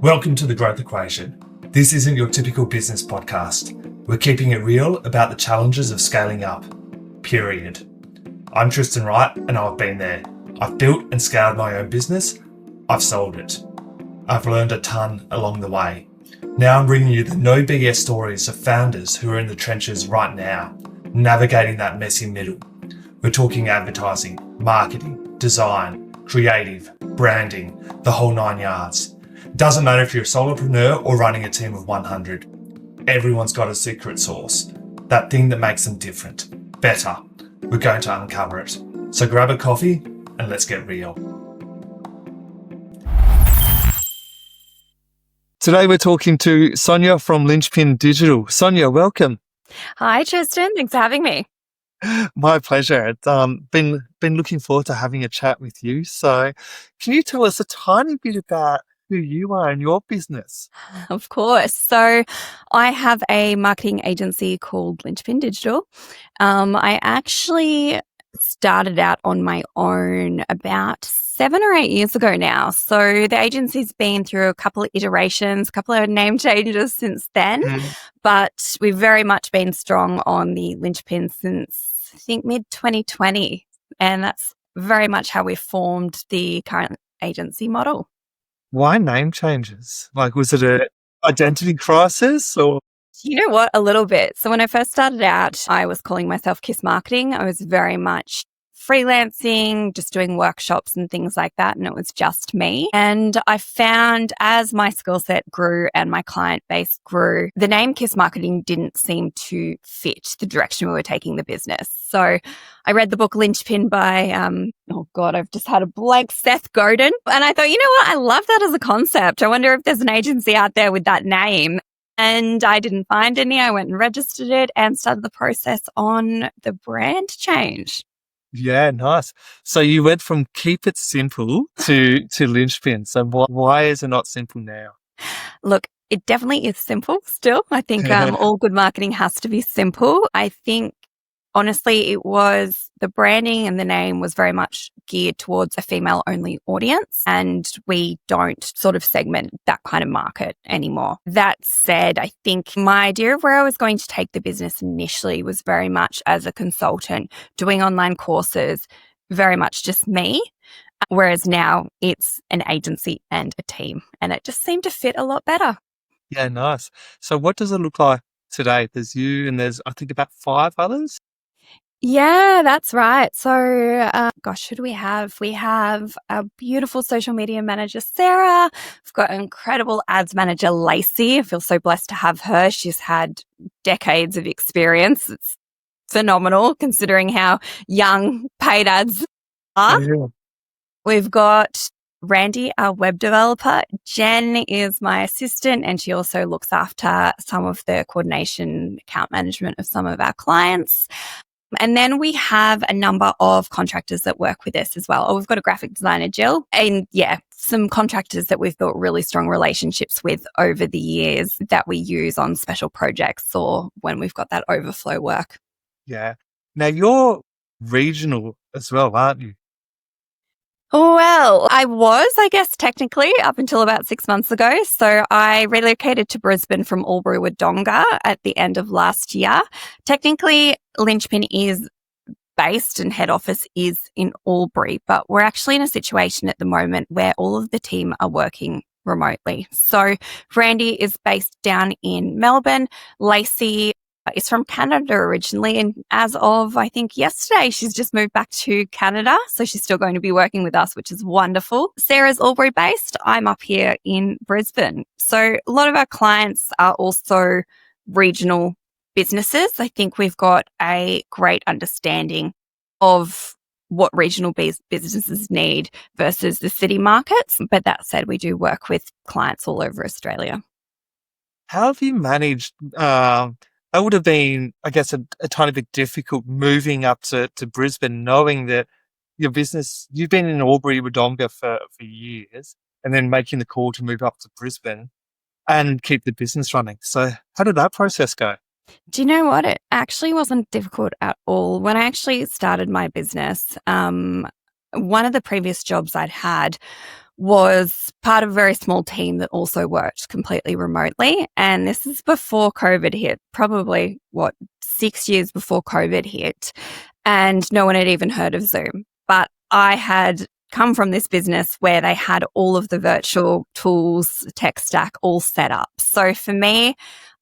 Welcome to The Growth Equation. This isn't your typical business podcast. We're keeping it real about the challenges of scaling up. Period. I'm Tristan Wright and I've been there. I've built and scaled my own business. I've sold it. I've learned a ton along the way. Now I'm bringing you the no BS stories of founders who are in the trenches right now, navigating that messy middle. We're talking advertising, marketing, design, creative, branding, the whole 9 yards. Doesn't matter if you're a solopreneur or running a team of 100. Everyone's got a secret sauce, that thing that makes them different, better. We're going to uncover it. So grab a coffee and let's get real. Today we're talking to Sonia from Linchpin Digital. Sonia, welcome. Hi, Tristan. Thanks for having me. My pleasure. It's been looking forward to having a chat with you. So can you tell us a tiny bit about who you are and your business? Of course. So I have a marketing agency called Linchpin Digital. I actually started out on my own about 7 or 8 years ago now. So the agency's been through a couple of iterations, a couple of name changes since then, but we've very much been strong on the Linchpin since I think mid-2020. And that's very much how we formed the current agency model. Why name changes? Like, was it an identity crisis or? You know what? A little bit. So when I first started out, I was calling myself Kiss Marketing. I was very much freelancing, just doing workshops and things like that. And it was just me. And I found as my skill set grew and my client base grew, the name Kiss Marketing didn't seem to fit the direction we were taking the business. So I read the book Linchpin by, I've just had a blank, Seth Godin. And I thought, you know what? I love that as a concept. I wonder if there's an agency out there with that name. And I didn't find any. I went and registered it and started the process on the brand change. Yeah, nice. So you went from keep it simple to Linchpin. So why is it not simple now? Look, it definitely is simple still. I think all good marketing has to be simple. I think, honestly, it was the branding and the name was very much geared towards a female-only audience, and we don't sort of segment that kind of market anymore. That said, I think my idea of where I was going to take the business initially was very much as a consultant, doing online courses, very much just me, whereas now it's an agency and a team, and it just seemed to fit a lot better. Yeah, nice. So what does it look like today? There's you and there's, I think, about 5 others? Yeah, that's right. So, who do we have? We have a beautiful social media manager, Sarah. We've got an incredible ads manager, Lacey. I feel so blessed to have her. She's had decades of experience. It's phenomenal considering how young paid ads are. Yeah. We've got Randy, our web developer. Jen is my assistant, and she also looks after some of the coordination, account management of some of our clients. And then we have a number of contractors that work with us as well. We've got a graphic designer, Jill, and some contractors that we've built really strong relationships with over the years that we use on special projects or when we've got that overflow work. Yeah. Now you're regional as well, aren't you? Well, I was, I guess, technically up until about 6 months ago. So I relocated to Brisbane from Albury-Wodonga at the end of last year. Technically, Linchpin is based and head office is in Albury, but we're actually in a situation at the moment where all of the team are working remotely. So Randy is based down in Melbourne. Lacey is from Canada originally, and as of, I think, yesterday, she's just moved back to Canada, so she's still going to be working with us, which is wonderful. Sarah's Albury-based. I'm up here in Brisbane. So a lot of our clients are also regional businesses. I think we've got a great understanding of what regional businesses need versus the city markets. But that said, we do work with clients all over Australia. How have you managed? That would have been, I guess, a tiny bit difficult moving up to Brisbane, knowing that your business, you've been in Albury-Wodonga for years, and then making the call to move up to Brisbane and keep the business running. So how did that process go? Do you know what? It actually wasn't difficult at all. When I actually started my business, one of the previous jobs I'd had was part of a very small team that also worked completely remotely. And this is before COVID hit, probably 6 years before COVID hit. And no one had even heard of Zoom. But I had come from this business where they had all of the virtual tools, tech stack all set up. So for me,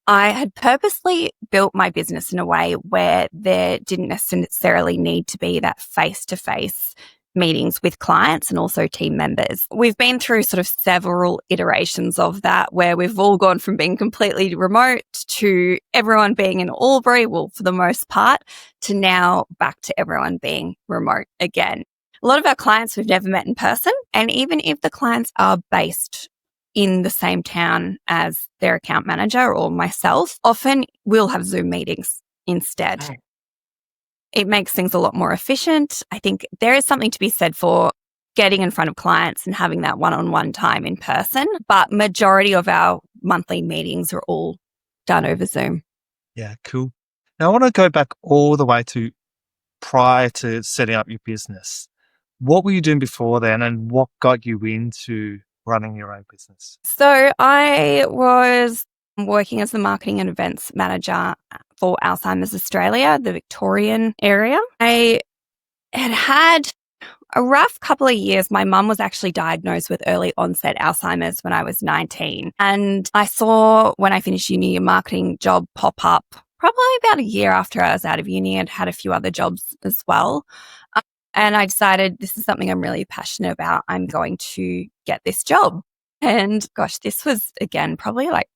I had purposely built my business in a way where there didn't necessarily need to be that face-to-face meetings with clients and also team members. We've been through sort of several iterations of that where we've all gone from being completely remote to everyone being in Albury, well, for the most part, to now back to everyone being remote again. A lot of our clients we've never met in person. And even if the clients are based in the same town as their account manager or myself, often we'll have Zoom meetings instead. It makes things a lot more efficient. I think there is something to be said for getting in front of clients and having that one-on-one time in person, but majority of our monthly meetings are all done over Zoom. Yeah, cool. Now I want to go back all the way to prior to setting up your business. What were you doing before then and what got you into running your own business? So I was working as the marketing and events manager for Alzheimer's Australia, the Victorian area. I had a rough couple of years. My mum was actually diagnosed with early onset Alzheimer's when I was 19. And I saw when I finished uni, a marketing job pop up probably about a year after I was out of uni and had a few other jobs as well. And I decided this is something I'm really passionate about. I'm going to get this job. And gosh, this was again, probably like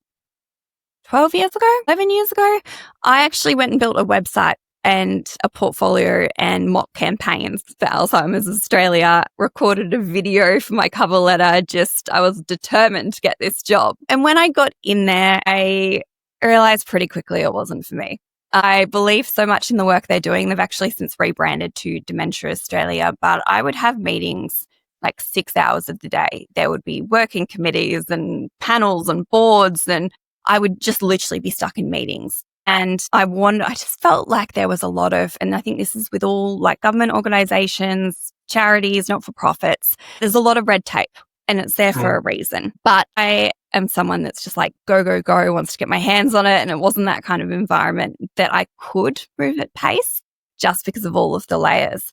12 years ago, 11 years ago. I actually went and built a website and a portfolio and mock campaigns for Alzheimer's Australia, recorded a video for my cover letter. I was determined to get this job. And when I got in there, I realized pretty quickly it wasn't for me. I believe so much in the work they're doing. They've actually since rebranded to Dementia Australia, but I would have meetings like 6 hours of the day. There would be working committees and panels and boards, and I would just literally be stuck in meetings. And I just felt like there was a lot of, and I think this is with all like government organizations, charities, not-for-profits, there's a lot of red tape and it's there for a reason. But I am someone that's just like, go, go, go, wants to get my hands on it. And it wasn't that kind of environment that I could move at pace just because of all of the layers.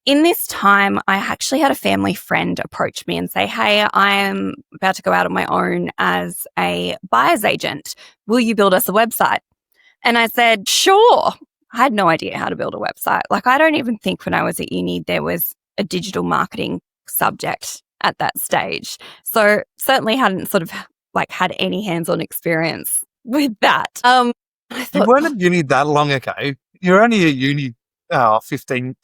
In this time, I actually had a family friend approach me and say, hey, I am about to go out on my own as a buyer's agent. Will you build us a website? And I said, sure. I had no idea how to build a website. Like, I don't even think when I was at uni, there was a digital marketing subject at that stage. So certainly hadn't sort of like had any hands-on experience with that. I thought, you weren't at uni that long ago. You're only at uni 15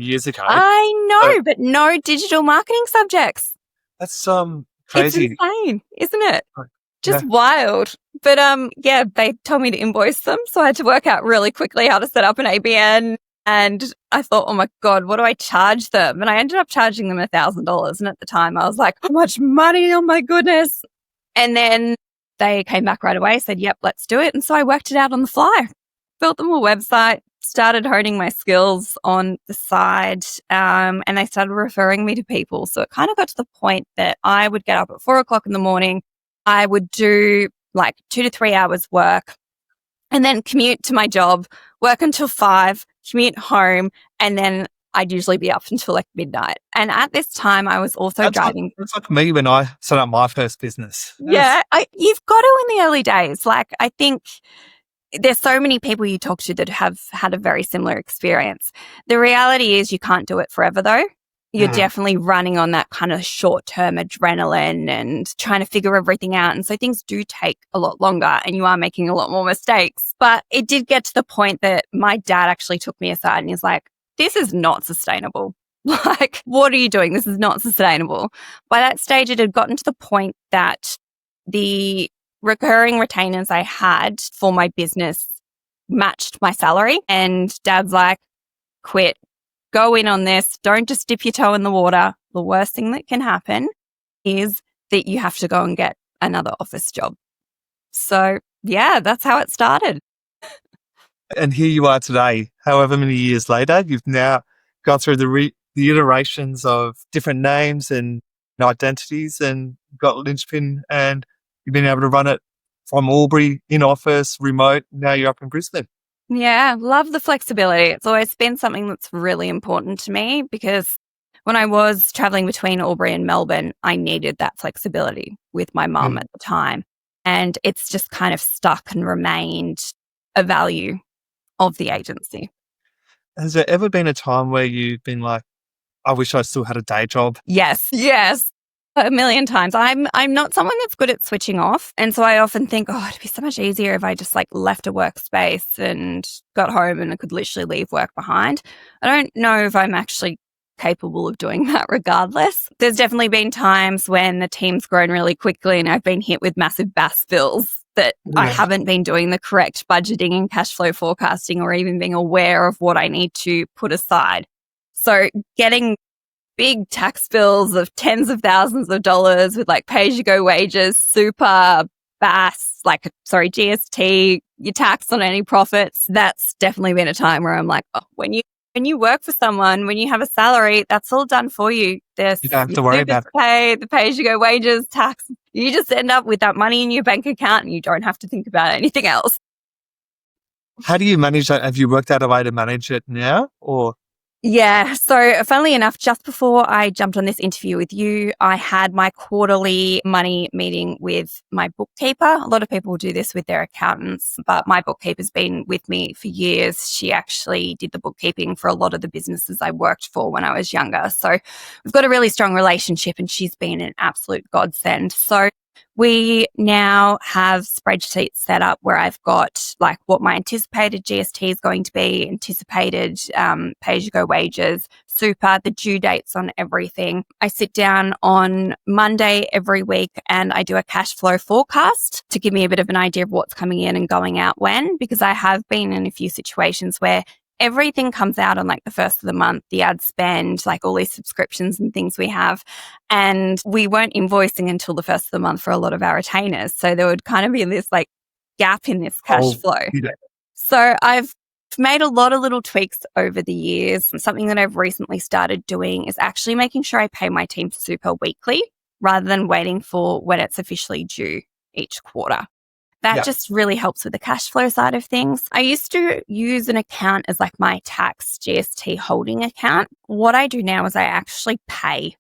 years ago. I know, but no digital marketing subjects. That's crazy. It's insane, isn't it? Just Yeah. wild. But yeah, they told me to invoice them. So I had to work out really quickly how to set up an ABN. And I thought, oh my God, what do I charge them? And I ended up charging them $1,000. And at the time I was like, how much money? Oh my goodness. And then they came back right away, said, yep, let's do it. And so I worked it out on the fly, built them a website, started honing my skills on the side, and they started referring me to people. So it kind of got to the point that I would get up at 4:00 in the morning. I would do like 2 to 3 hours work and then commute to my job, work until 5, commute home, and then I'd usually be up until like midnight. And at this time, I was also driving. That's like me when I set up my first business. Yeah, you've got to in the early days. Like, I think there's so many people you talk to that have had a very similar experience. The reality is you can't do it forever though. You're definitely running on that kind of short-term adrenaline and trying to figure everything out. And so things do take a lot longer and you are making a lot more mistakes. But it did get to the point that my dad actually took me aside and he's like, this is not sustainable. Like, what are you doing? This is not sustainable. By that stage, it had gotten to the point that the recurring retainers I had for my business matched my salary. And Dad's like, quit, go in on this. Don't just dip your toe in the water. The worst thing that can happen is that you have to go and get another office job. So yeah, that's how it started. And here you are today, however many years later, you've now gone through the iterations of different names and identities and got Linchpin, and you've been able to run it from Albury, in office, remote. Now you're up in Brisbane. Yeah, love the flexibility. It's always been something that's really important to me because when I was traveling between Albury and Melbourne, I needed that flexibility with my mum at the time. And it's just kind of stuck and remained a value of the agency. Has there ever been a time where you've been like, I wish I still had a day job? Yes, yes. A million times. I'm not someone that's good at switching off. And so I often think, oh, it'd be so much easier if I just like left a workspace and got home and I could literally leave work behind. I don't know if I'm actually capable of doing that regardless. There's definitely been times when the team's grown really quickly and I've been hit with massive BAS bills that I haven't been doing the correct budgeting and cash flow forecasting or even being aware of what I need to put aside. So getting big tax bills of tens of thousands of dollars with like pay-as-you-go wages, super, BAS, GST, your tax on any profits. That's definitely been a time where I'm like, oh, when you work for someone, when you have a salary, that's all done for you. There's You don't have to worry about it. the pay-as-you-go wages, tax. You just end up with that money in your bank account and you don't have to think about anything else. How do you manage that? Have you worked out a way to manage it now, or? Yeah. So funnily enough, just before I jumped on this interview with you, I had my quarterly money meeting with my bookkeeper. A lot of people do this with their accountants, but my bookkeeper's been with me for years. She actually did the bookkeeping for a lot of the businesses I worked for when I was younger. So we've got a really strong relationship and she's been an absolute godsend. So we now have spreadsheets set up where I've got like what my anticipated GST is going to be, anticipated pay-as-you-go wages, super, the due dates on everything. I sit down on Monday every week and I do a cash flow forecast to give me a bit of an idea of what's coming in and going out when, because I have been in a few situations where everything comes out on like the first of the month, the ad spend, like all these subscriptions and things we have. And we weren't invoicing until the first of the month for a lot of our retainers. So there would kind of be this like gap in this cash flow. Yeah. So I've made a lot of little tweaks over the years. And something that I've recently started doing is actually making sure I pay my team super weekly rather than waiting for when it's officially due each quarter. That just really helps with the cash flow side of things. I used to use an account as like my tax GST holding account. What I do now is I actually pay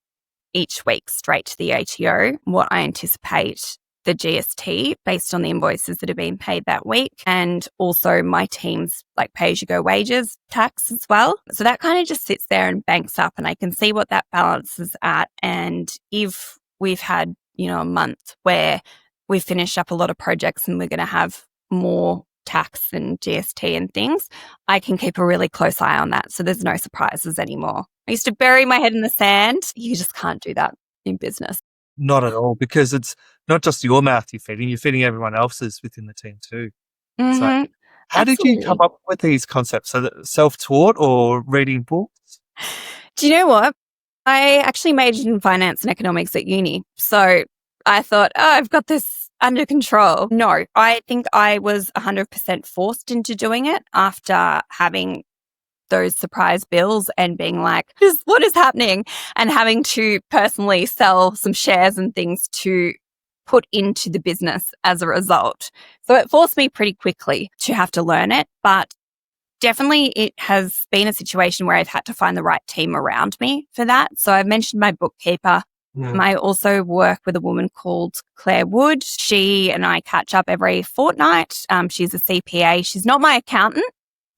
each week straight to the ATO what I anticipate the GST based on the invoices that have been paid that week, and also my team's like pay-as-you-go wages tax as well. So that kind of just sits there and banks up and I can see what that balance is at. And if we've had, a month where we've finished up a lot of projects and we're going to have more tax and GST and things, I can keep a really close eye on that. So there's no surprises anymore. I used to bury my head in the sand. You just can't do that in business. Not at all, because it's not just your mouth you're feeding everyone else's within the team too. Mm-hmm. So how did you come up with these concepts? So self-taught or reading books? Do you know what? I actually majored in finance and economics at uni. So I thought, I've got this under control. No, I think I was 100% forced into doing it after having those surprise bills and being like, what is happening? And having to personally sell some shares and things to put into the business as a result. So it forced me pretty quickly to have to learn it. But definitely it has been a situation where I've had to find the right team around me for that. So I've mentioned my bookkeeper. I also work with a woman called Claire Wood. She and I catch up every fortnight. She's a CPA. She's not my accountant,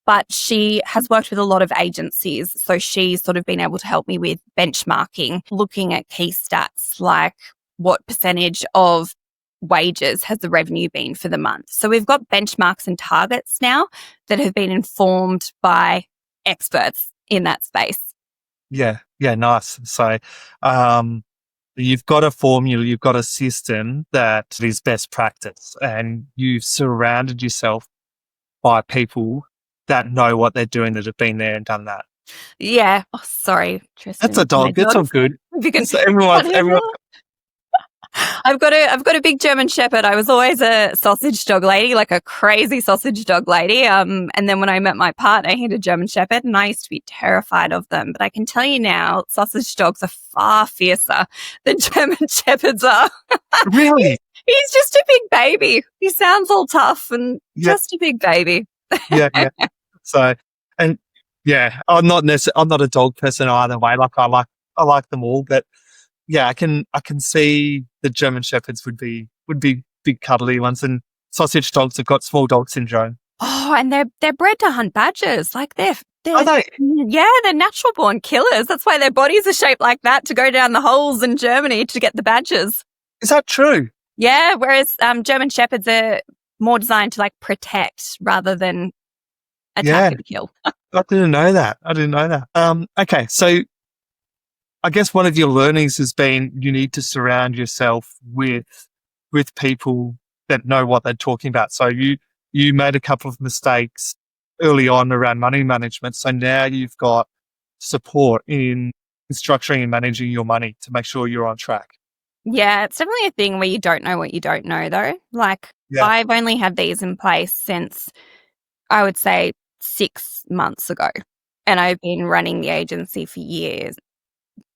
but she has worked with a lot of agencies. So she's sort of been able to help me with benchmarking, looking at key stats like what percentage of wages has the revenue been for the month. So we've got benchmarks and targets now that have been informed by experts in that space. Yeah, nice. So, you've got a formula, you've got a system that is best practice, and you've surrounded yourself by people that know what they're doing, that have been there and done that. Yeah. Oh, sorry, Tristan. That's a dog. That's all good. Because So everyone, I've got a big German Shepherd. I was always a sausage dog lady, like a crazy sausage dog lady. And then when I met my partner, he had a German Shepherd, and I used to be terrified of them. But I can tell you now, sausage dogs are far fiercer than German Shepherds are. Really? He's just a big baby. He sounds all tough and Yeah. just a big baby. Yeah. So, and yeah, I'm not a dog person either way. Like I like them all, but yeah, I can see the German Shepherds would be big cuddly ones, and sausage dogs have got small dog syndrome. Oh, and they're bred to hunt badgers. Like they're Are they? yeah, they're natural born killers. That's why their bodies are shaped like that, to go down the holes in Germany to get the badgers. Is that true? Yeah, whereas German Shepherds are more designed to like protect rather than attack and kill. I didn't know that. Okay, so I guess one of your learnings has been you need to surround yourself with people that know what they're talking about. So you made a couple of mistakes early on around money management. So now you've got support in structuring and managing your money to make sure you're on track. Yeah, it's definitely a thing where you don't know what you don't know, though. Like, I've only had these in place since, I would say, 6 months ago, and I've been running the agency for years.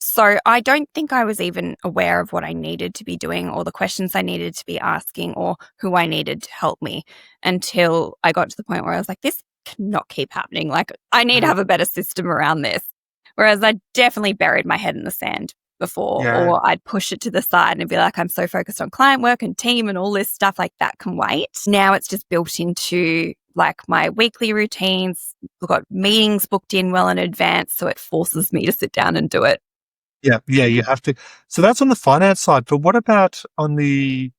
So I don't think I was even aware of what I needed to be doing, or the questions I needed to be asking, or who I needed to help me, until I got to the point where I was like, this cannot keep happening. Like, I need to have a better system around this. Whereas I definitely buried my head in the sand before, or I'd push it to the side and be like, I'm so focused on client work and team and all this stuff, like that can wait. Now it's just built into like my weekly routines. We've got meetings booked in well in advance, so it forces me to sit down and do it. Yeah, you have to. So that's on the finance side. But what about on the,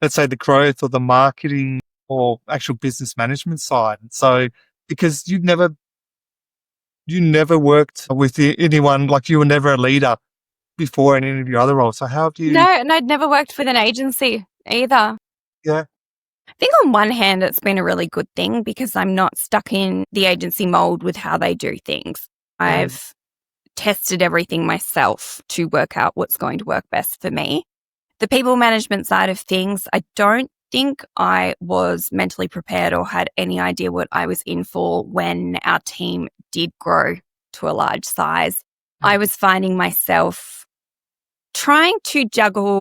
let's say, the growth or the marketing or actual business management side? So because you never worked with anyone, like you were never a leader before in any of your other roles. So how have you? No, and I'd never worked with an agency either. Yeah. I think on one hand, it's been a really good thing because I'm not stuck in the agency mold with how they do things. I've tested everything myself to work out what's going to work best for me. The people management side of things, I don't think I was mentally prepared or had any idea what I was in for when our team did grow to a large size. I was finding myself trying to juggle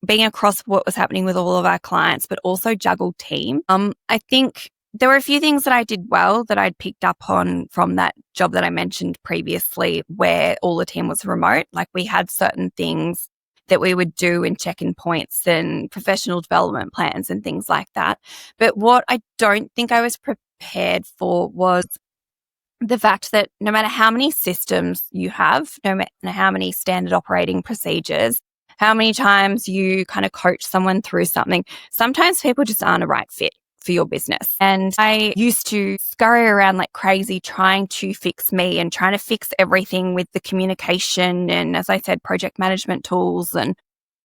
being across what was happening with all of our clients, but also juggle team. I think there were a few things that I did well that I'd picked up on from that job that I mentioned previously, where all the team was remote. Like we had certain things that we would do in check-in points and professional development plans and things like that. But what I don't think I was prepared for was the fact that no matter how many systems you have, no matter how many standard operating procedures, how many times you kind of coach someone through something, sometimes people just aren't a right fit for your business. And I used to scurry around like crazy trying to fix me and trying to fix everything with the communication and, as I said, project management tools and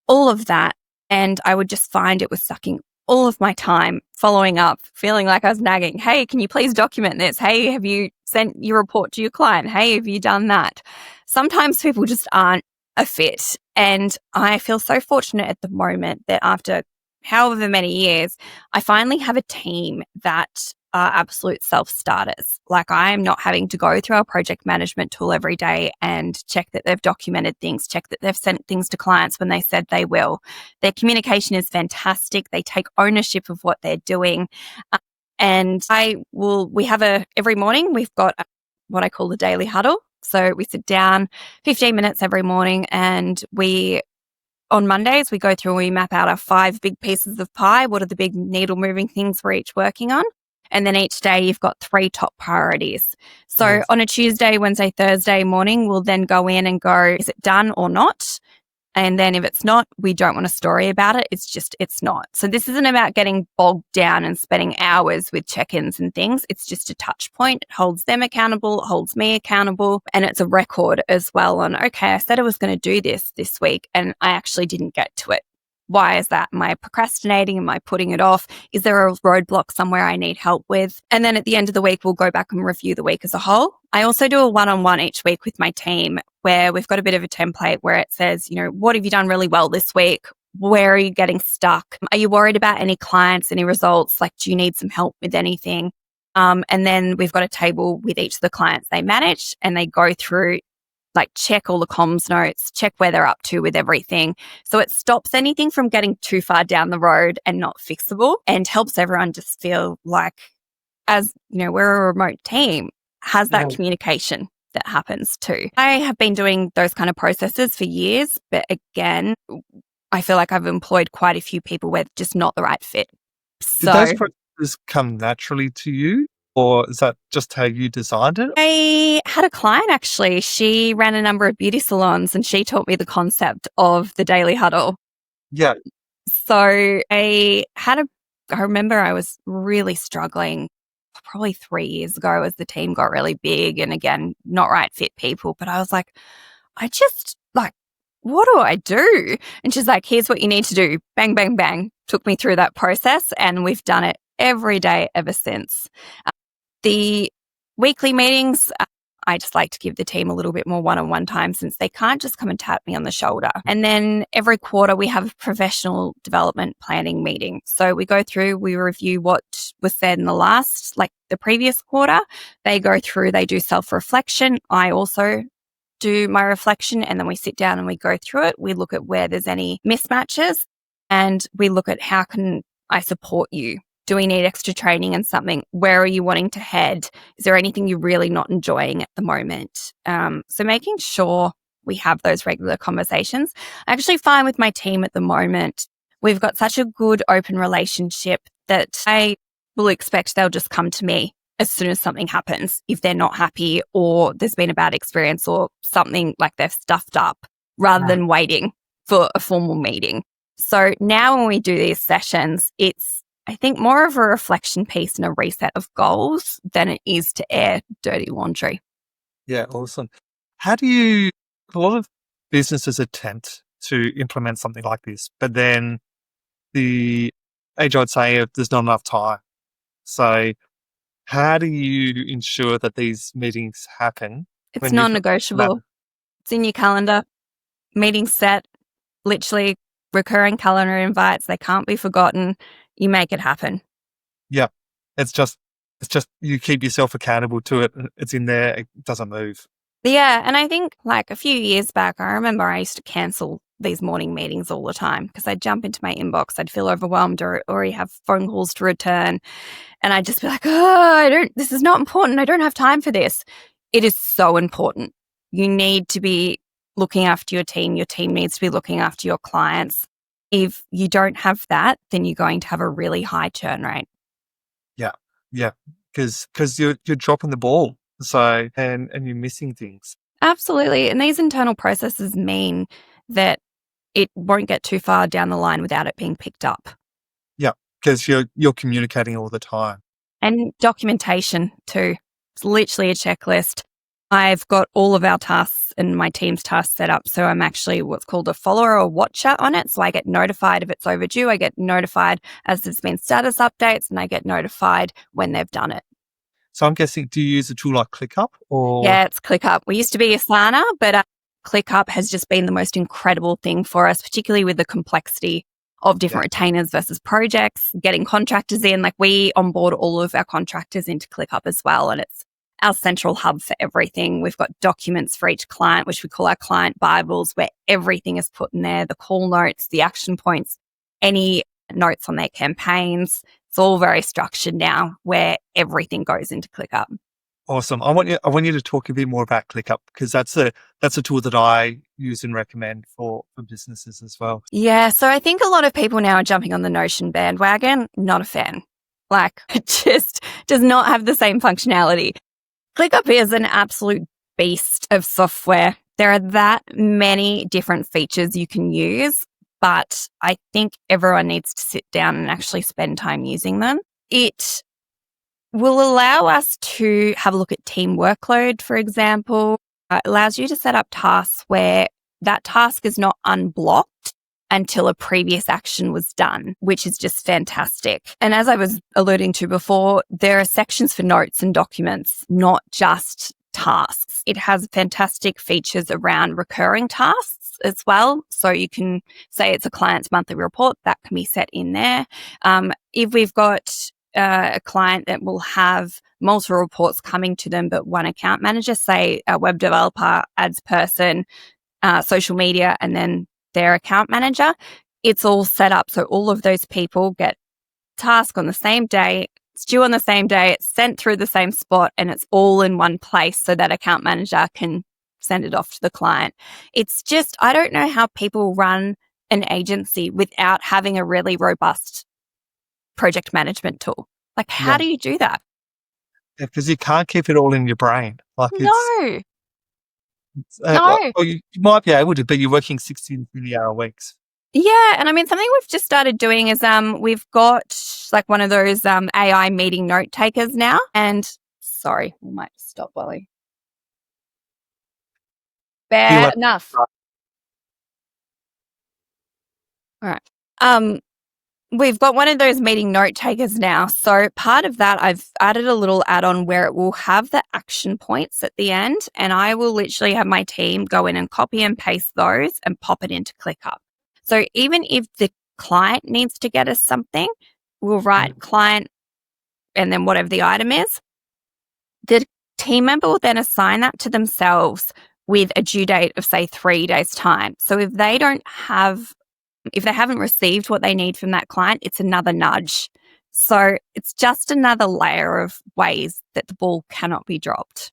all of that. And I would just find it was sucking all of my time following up, feeling like I was nagging. Hey, can you please document this? Hey, have you sent your report to your client? Hey, have you done that? Sometimes people just aren't a fit. And I feel so fortunate at the moment that after however many years, I finally have a team that are absolute self-starters. Like I'm not having to go through our project management tool every day and check that they've documented things, check that they've sent things to clients when they said they will. Their communication is fantastic. They take ownership of what they're doing. And every morning we've got what I call the daily huddle. So we sit down 15 minutes every morning and on Mondays, we go through and we map out our 5 big pieces of pie. What are the big needle moving things we're each working on? And then each day you've got 3 top priorities. So on a Tuesday, Wednesday, Thursday morning, we'll then go in and go, is it done or not? And then if it's not, we don't want a story about it. It's not. So this isn't about getting bogged down and spending hours with check-ins and things. It's just a touch point. It holds them accountable, it holds me accountable. And it's a record as well on, okay, I said I was going to do this week and I actually didn't get to it. Why is that? Am I procrastinating? Am I putting it off? Is there a roadblock somewhere I need help with? And then at the end of the week, we'll go back and review the week as a whole. I also do a one-on-one each week with my team where we've got a bit of a template where it says, what have you done really well this week? Where are you getting stuck? Are you worried about any clients, any results? Like, do you need some help with anything? And then we've got a table with each of the clients they manage, and they go through, like, check all the comms notes, check where they're up to with everything. So it stops anything from getting too far down the road and not fixable, and helps everyone just feel like, as you know, we're a remote team, has that communication that happens too. I have been doing those kind of processes for years, but again, I feel like I've employed quite a few people where it's just not the right fit. Did those processes come naturally to you, or is that just how you designed it? I had a client actually. She ran a number of beauty salons, and she taught me the concept of the daily huddle. Yeah. So I remember I was really struggling probably 3 years ago as the team got really big, and again, not right fit people. But I was like, what do I do? And she's like, here's what you need to do. Bang, bang, bang. Took me through that process, and we've done it every day ever since. The weekly meetings, I just like to give the team a little bit more one-on-one time, since they can't just come and tap me on the shoulder. And then every quarter we have a professional development planning meeting. So we go through, we review what was said in the previous quarter. They go through, they do self-reflection. I also do my reflection, and then we sit down and we go through it. We look at where there's any mismatches, and we look at, how can I support you? Do we need extra training in something? Where are you wanting to head? Is there anything you're really not enjoying at the moment? So making sure we have those regular conversations. I actually find with my team at the moment, we've got such a good open relationship that I will expect they'll just come to me as soon as something happens, if they're not happy or there's been a bad experience or something like they've stuffed up, rather than waiting for a formal meeting. So now when we do these sessions, it's, I think, more of a reflection piece and a reset of goals than it is to air dirty laundry. Yeah, awesome. A lot of businesses attempt to implement something like this, but then the age, I'd say, there's not enough time. So how do you ensure that these meetings happen? It's non-negotiable. It's in your calendar. Meeting set, literally recurring calendar invites. They can't be forgotten. You make it happen. Yeah. It's just you keep yourself accountable to it. It's in there. It doesn't move. Yeah. And I think, like, a few years back, I remember I used to cancel these morning meetings all the time because I'd jump into my inbox. I'd feel overwhelmed or already have phone calls to return. And I'd just be like, this is not important. I don't have time for this. It is so important. You need to be looking after your team. Your team needs to be looking after your clients. If you don't have that, then you're going to have a really high churn rate. Yeah. Because you're dropping the ball. So, and you're missing things. Absolutely. And these internal processes mean that it won't get too far down the line without it being picked up. Yeah. Because you're communicating all the time. And documentation too. It's literally a checklist. I've got all of our tasks and my team's tasks set up. So I'm actually what's called a follower or watcher on it. So I get notified if it's overdue. I get notified as there's been status updates, and I get notified when they've done it. So I'm guessing, do you use a tool like ClickUp? Or Yeah, it's ClickUp. We used to be Asana, but ClickUp has just been the most incredible thing for us, particularly with the complexity of different retainers versus projects, getting contractors in. Like, we onboard all of our contractors into ClickUp as well, and it's our central hub for everything. We've got documents for each client, which we call our client Bibles, where everything is put in there, the call notes, the action points, any notes on their campaigns. It's all very structured now, where everything goes into ClickUp. Awesome. I want you to talk a bit more about ClickUp, because that's a tool that I use and recommend for businesses as well. Yeah. So I think a lot of people now are jumping on the Notion bandwagon. Not a fan. Like, it just does not have the same functionality. ClickUp is an absolute beast of software. There are that many different features you can use, but I think everyone needs to sit down and actually spend time using them. It will allow us to have a look at team workload, for example. It allows you to set up tasks where that task is not unblocked until a previous action was done, which is just fantastic. And as I was alluding to before, there are sections for notes and documents, not just tasks. It has fantastic features around recurring tasks. as well. So you can say it's a client's monthly report, that can be set in there. If we've got a client that will have multiple reports coming to them, but one account manager, say a web developer, ads person, social media, and then their account manager, it's all set up. So all of those people get task on the same day, it's due on the same day, it's sent through the same spot, and it's all in one place so that account manager can send it off to the client. It's just, I don't know how people run an agency without having a really robust project management tool. Like, how do you do that? Because you can't keep it all in your brain. Like No. or you might be able to, but you're working 60 to 30-hour weeks. Yeah, and I mean, something we've just started doing is we've got like one of those AI meeting note takers now. And sorry, we might stop, Wally. Fair enough. All right. We've got one of those meeting note takers now. So part of that, I've added a little add-on where it will have the action points at the end, and I will literally have my team go in and copy and paste those and pop it into ClickUp. So even if the client needs to get us something, we'll write client and then whatever the item is. The team member will then assign that to themselves with a due date of, say, 3 days' time. So if they haven't received what they need from that client, it's another nudge. So it's just another layer of ways that the ball cannot be dropped.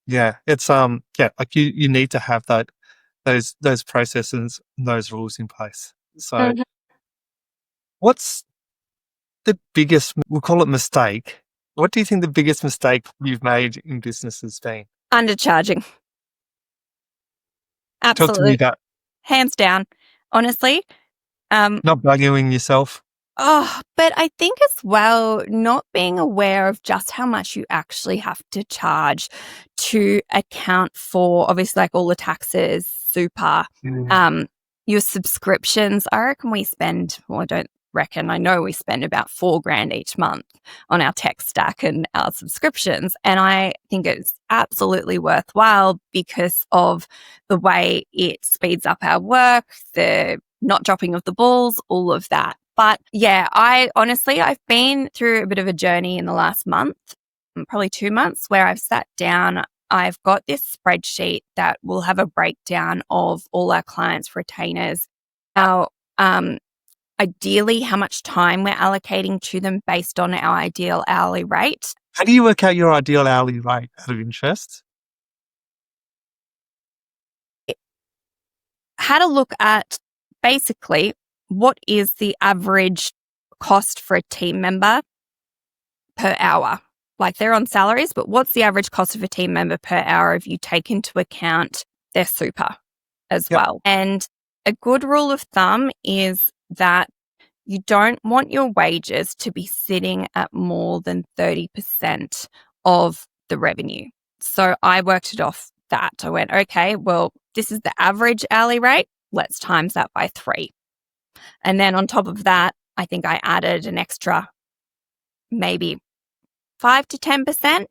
Yeah, it's like you need to have those processes and those rules in place. So what's the biggest, we'll call it mistake. What do you think the biggest mistake you've made in business has been? Undercharging. Absolutely. Talk to me about hands down. Honestly. Not valuing yourself. But I think as well, not being aware of just how much you actually have to charge to account for, obviously, like all the taxes, super, your subscriptions. I reckon we spend, I know we spend about $4,000 each month on our tech stack and our subscriptions. And I think it's absolutely worthwhile because of the way it speeds up our work, the not dropping of the balls, all of that. But yeah, I've been through a bit of a journey in the last month, probably 2 months, where I've sat down. I've got this spreadsheet that will have a breakdown of all our clients' retainers, ideally how much time we're allocating to them based on our ideal hourly rate. How do you work out your ideal hourly rate out of interest? Had a look at basically what is the average cost for a team member per hour? Like, they're on salaries, but what's the average cost of a team member per hour if you take into account their super as well? And a good rule of thumb is that you don't want your wages to be sitting at more than 30% of the revenue. So I worked it off that. I went, okay, well, this is the average hourly rate. Let's times that by 3. And then on top of that, I think I added an extra maybe 5 to 10%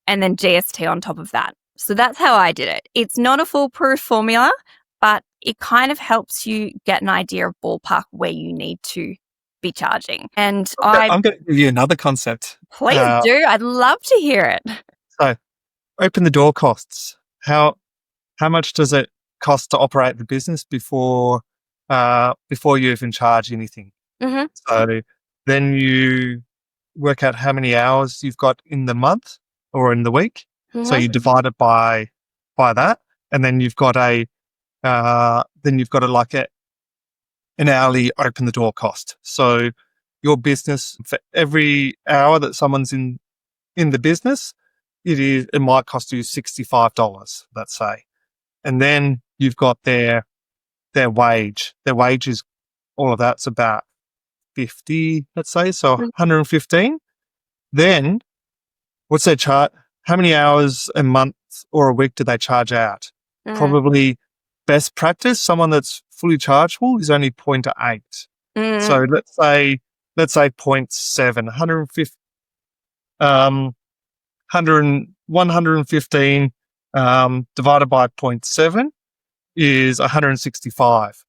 and then GST on top of that. So that's how I did it. It's not a foolproof formula, but it kind of helps you get an idea of ballpark where you need to be charging. And I'm going to give you another concept. Please do. I'd love to hear it. So, open the door costs. How much does it cost to operate the business before you even charge anything? Mm-hmm. So then you work out how many hours you've got in the month or in the week. Mm-hmm. So you divide it by that, and then you've got an hourly open the door cost. So your business, for every hour that someone's in the business, it might cost you $65, let's say. And then you've got their wage. Their wage is, all of that's about 50, let's say, so 115. Then what's their chart? How many hours a month or a week do they charge out? Probably best practice, someone that's fully chargeable is only 0.8. So let's say 0.7, 115 divided by 0.7 is 165.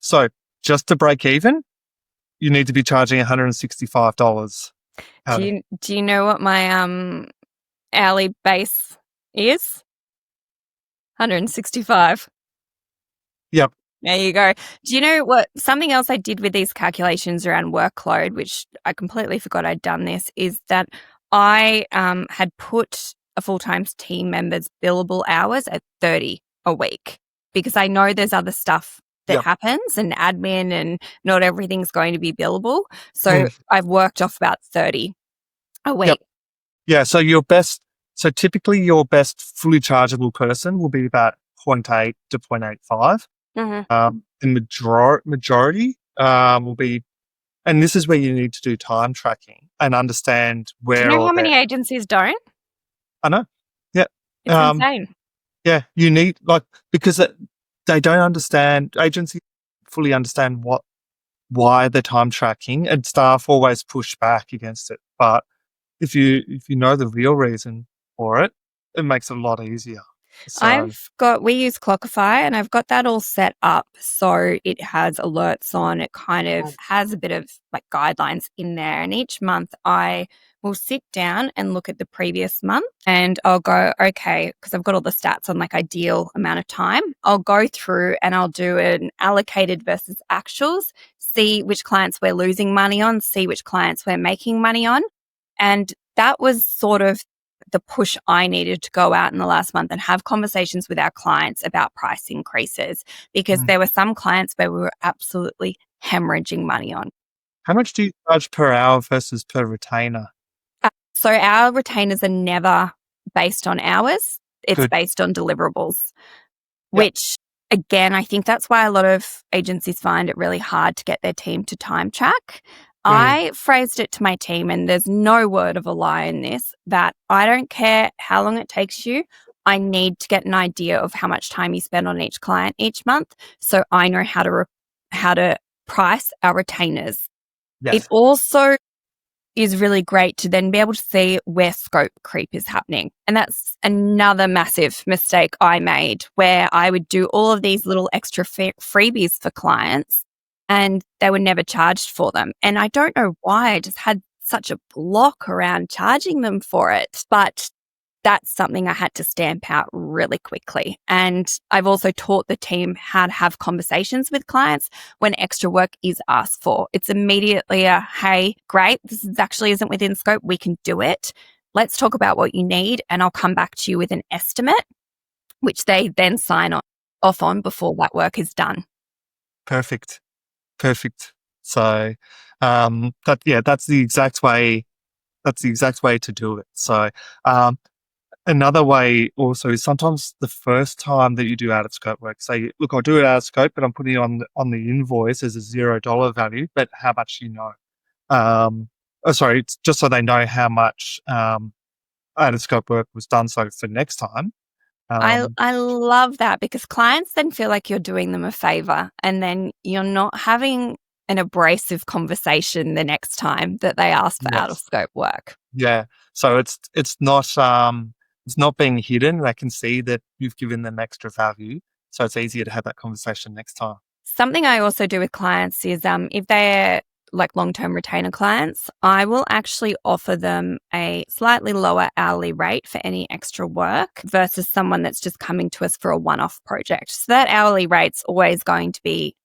So just to break even, you need to be charging $165. Do you know what my hourly base is? 165. Yep. There you go. Do you know what something else I did with these calculations around workload, which I completely forgot I'd done this, is that I had put a full-time team member's billable hours at 30 a week because I know there's other stuff that Yep. happens and admin and not everything's going to be billable. So Mm. I've worked off about 30 a week. Yep. Yeah. So typically your best fully chargeable person will be about 0.8 to 0.85. Mm-hmm. The majority will be, and this is where you need to do time tracking and understand Do you where know all how their. many agencies don't? I know. Yeah. It's insane. Yeah. You need because they don't understand, agencies fully understand why they're time tracking, and staff always push back against it. But if you know the real reason for it, it makes it a lot easier. So We use Clockify and I've got that all set up. So it has alerts on, it kind of has a bit of like guidelines in there. And each month I will sit down and look at the previous month and I'll go, okay, because I've got all the stats on like ideal amount of time. I'll go through and I'll do an allocated versus actuals, see which clients we're losing money on, see which clients we're making money on. And that was sort of the push I needed to go out in the last month and have conversations with our clients about price increases because there were some clients where we were absolutely hemorrhaging money on. how much do you charge per hour versus per retainer? So our retainers are never based on hours. It's Good. based on deliverables, Yep. which again, I think that's why a lot of agencies find it really hard to get their team to time track. I phrased it to my team, and there's no word of a lie in this, that I don't care how long it takes you. I need to get an idea of how much time you spend on each client each month so I know how to price our retainers. Yes. It also is really great to then be able to see where scope creep is happening. And that's another massive mistake I made where I would do all of these little extra freebies for clients and they were never charged for them. And I don't know why I just had such a block around charging them for it. But that's something I had to stamp out really quickly. And I've also taught the team how to have conversations with clients when extra work is asked for. It's immediately a, hey, great, actually isn't within scope. We can do it. Let's talk about what you need and I'll come back to you with an estimate, which they then sign off on before that work is done. Perfect. So that's the exact way. That's the exact way to do it. So another way also is sometimes the first time that you do out of scope work, say, look, I'll do it out of scope, but I'm putting it on the invoice as a $0 value, but how much you know. It's just so they know how much out of scope work was done. So for next time. I love that because clients then feel like you're doing them a favor and then you're not having an abrasive conversation the next time that they ask for out of scope work. Yeah. So it's not being hidden. They can see that you've given them extra value. So it's easier to have that conversation next time. Something I also do with clients is if they're like long-term retainer clients, I will actually offer them a slightly lower hourly rate for any extra work versus someone that's just coming to us for a one-off project. So that hourly rate's always going to be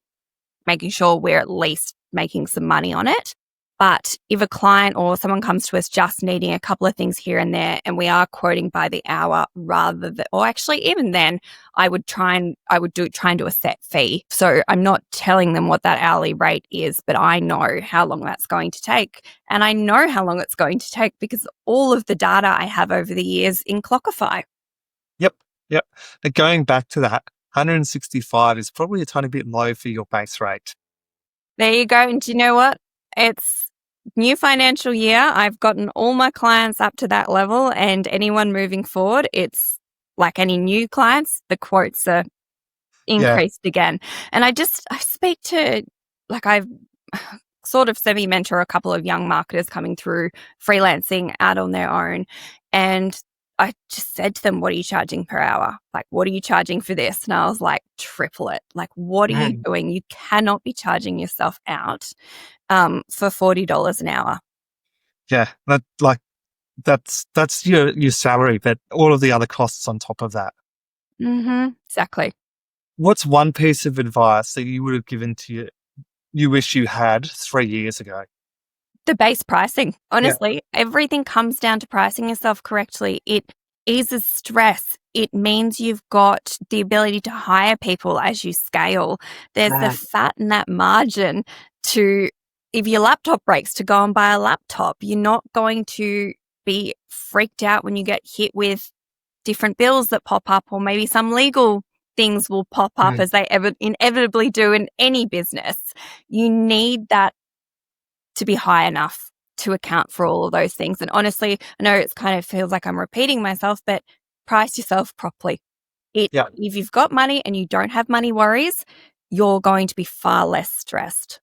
making sure we're at least making some money on it. But if a client or someone comes to us just needing a couple of things here and there, and we are quoting by the hour rather than, or actually even then, I would try and do a set fee. So I'm not telling them what that hourly rate is, but I know how long that's going to take. And I know how long it's going to take because all of the data I have over the years in Clockify. Yep. Now going back to that, 165 is probably a tiny bit low for your base rate. There you go. And do you know what? It's new financial year. I've gotten all my clients up to that level, and anyone moving forward, it's like any new clients, the quotes are increased again. And I speak to, like, I've sort of semi-mentor a couple of young marketers coming through freelancing out on their own. And I just said to them, what are you charging per hour? Like, what are you charging for this? And I was like, triple it. Like, what are you doing? You cannot be charging yourself out for $40 an hour. Yeah, that's your salary, but all of the other costs on top of that. Exactly. What's one piece of advice that you would have given to you wish you had 3 years ago? The base pricing. Honestly, everything comes down to pricing yourself correctly. It eases stress. It means you've got the ability to hire people as you scale. There's the fat in that margin to, if your laptop breaks, to go and buy a laptop. You're not going to be freaked out when you get hit with different bills that pop up, or maybe some legal things will pop up as they inevitably do in any business. You need that to be high enough to account for all of those things. And honestly, I know it kind of feels like I'm repeating myself, but price yourself properly. If you've got money and you don't have money worries, you're going to be far less stressed.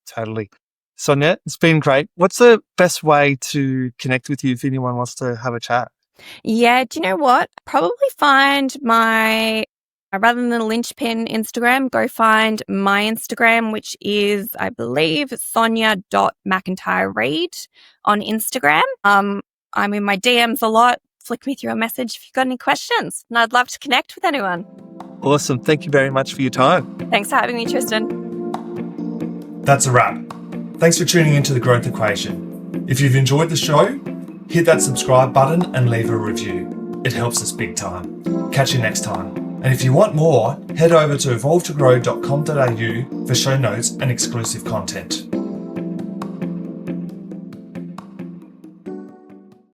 Totally. Sonia, it's been great. What's the best way to connect with you if anyone wants to have a chat? Yeah, do you know what? Probably find my, rather than the Linchpin Instagram, go find my Instagram, which is, I believe, sonia.mcintyrereed on Instagram. I'm in my DMs a lot. Flick me through a message if you've got any questions, and I'd love to connect with anyone. Awesome. Thank you very much for your time. Thanks for having me, Tristan. That's a wrap. Thanks for tuning into The Growth Equation. If you've enjoyed the show, hit that subscribe button and leave a review. It helps us big time. Catch you next time. And if you want more, head over to evolvetogrow.com.au for show notes and exclusive content.